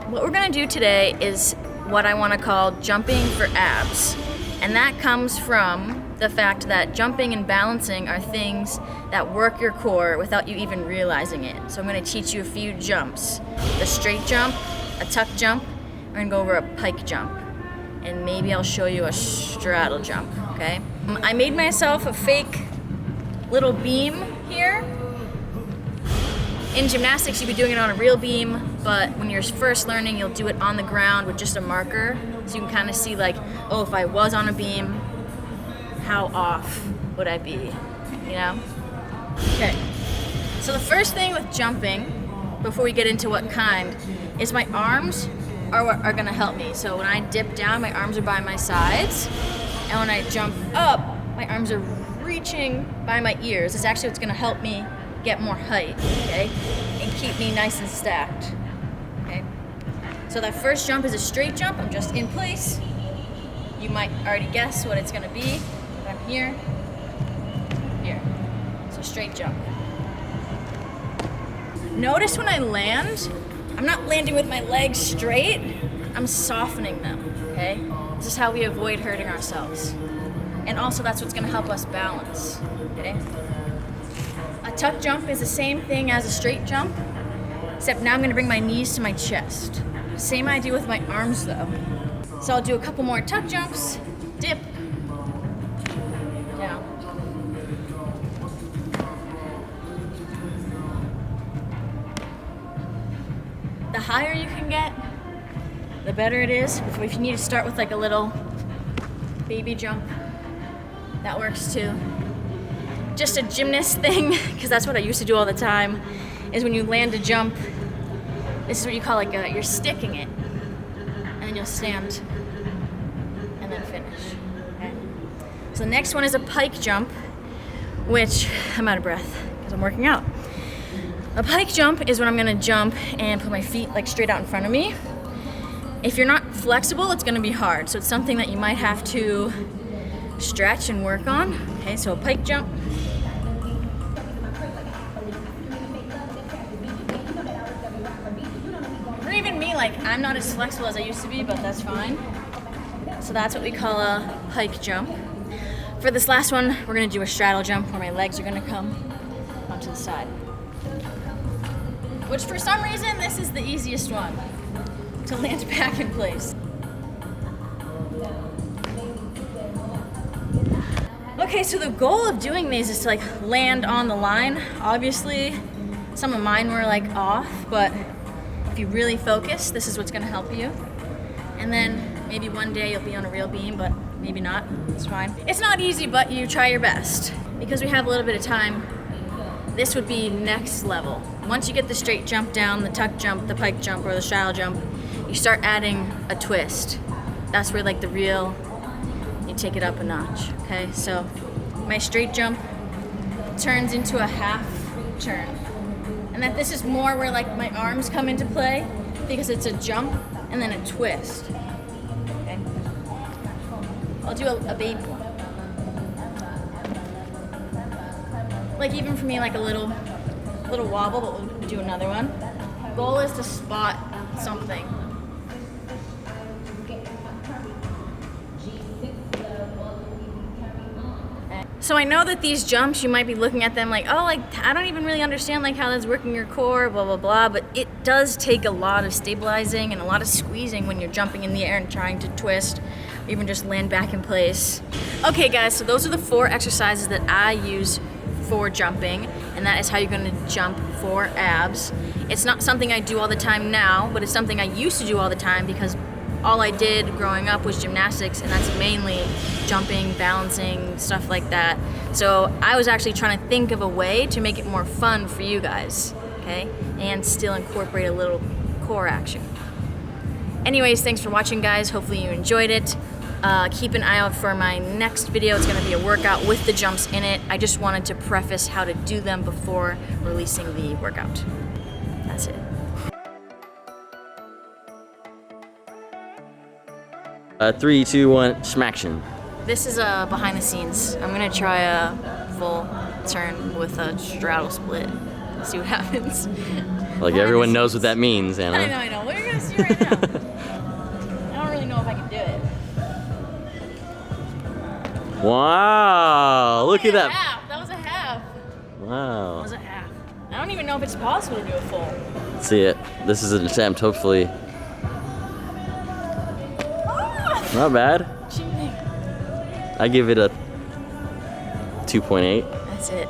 What we're gonna do today is what I wanna call jumping for abs. And that comes from the fact that jumping and balancing are things that work your core without you even realizing it. So I'm gonna teach you a few jumps. The straight jump, a tuck jump, we're gonna go over a pike jump. And maybe I'll show you a straddle jump, okay? I made myself a fake little beam here. In gymnastics, you'd be doing it on a real beam, but when you're first learning, you'll do it on the ground with just a marker. So you can kind of see like, oh, if I was on a beam, how off would I be, you know? Okay, so the first thing with jumping, before we get into what kind, is my arms are gonna help me. So when I dip down, my arms are by my sides, and when I jump up, my arms are reaching by my ears. It's actually what's gonna help me get more height, okay? And keep me nice and stacked, okay? So that first jump is a straight jump. I'm just in place. You might already guess what it's gonna be. I'm here, here. So straight jump. Notice when I land, I'm not landing with my legs straight, I'm softening them, okay? This is how we avoid hurting ourselves. And also that's what's gonna help us balance, okay? A tuck jump is the same thing as a straight jump, except now I'm gonna bring my knees to my chest. Same idea with my arms though. So I'll do a couple more tuck jumps, dip, down. The higher you can get, the better it is. If you need to start with like a little baby jump, that works too. Just a gymnast thing, because that's what I used to do all the time, is when you land a jump, this is what you call like you're sticking it, and then you'll stand and then finish, okay? So the next one is a pike jump, which I'm out of breath because I'm working out. A pike jump is when I'm gonna jump and put my feet like straight out in front of me. If you're not flexible, it's gonna be hard. So it's something that you might have to stretch and work on. Okay, so a pike jump. Or even me, like I'm not as flexible as I used to be, but that's fine. So that's what we call a pike jump. For this last one, we're gonna do a straddle jump where my legs are gonna come onto the side. Which for some reason, this is the easiest one to land back in place. Okay, so the goal of doing these is to like land on the line. Obviously, some of mine were like off, but if you really focus, this is what's gonna help you. And then maybe one day you'll be on a real beam, but maybe not, it's fine. It's not easy, but you try your best. Because we have a little bit of time, this would be next level. Once you get the straight jump down, the tuck jump, the pike jump, or the straddle jump, you start adding a twist. That's where like the real, you take it up a notch, okay? So my straight jump turns into a half turn. And that this is more where like my arms come into play because it's a jump and then a twist, okay? I'll do a baby one. Like even for me, like a little wobble, but we'll do another one. Goal is to spot something. So I know that these jumps, you might be looking at them like, oh, like I don't even really understand like how that's working your core, blah, blah, blah, but it does take a lot of stabilizing and a lot of squeezing when you're jumping in the air and trying to twist, or even just land back in place. Okay guys, so those are the 4 exercises that I use for jumping, and that is how you're gonna jump for abs. It's not something I do all the time now, but it's something I used to do all the time because all I did growing up was gymnastics, and that's mainly jumping, balancing, stuff like that. So I was actually trying to think of a way to make it more fun for you guys, okay? And still incorporate a little core action. Anyways, thanks for watching guys, hopefully you enjoyed it. Keep an eye out for my next video. It's gonna be a workout with the jumps in it. I just wanted to preface how to do them before releasing the workout. That's it. 3, 2, 1, smaction. This is behind the scenes. I'm gonna try a full turn with a straddle split. See what happens. Like everyone knows what that means, Anna. I know. What are you gonna see right now? I don't really know if I can do it. Wow! Look at that. Half. That was a half. That Wow. was a half. I don't even know if it's possible to do a full. Let's see it. This is an attempt, hopefully. Not bad. Cheating. I give it a 2.8. That's it.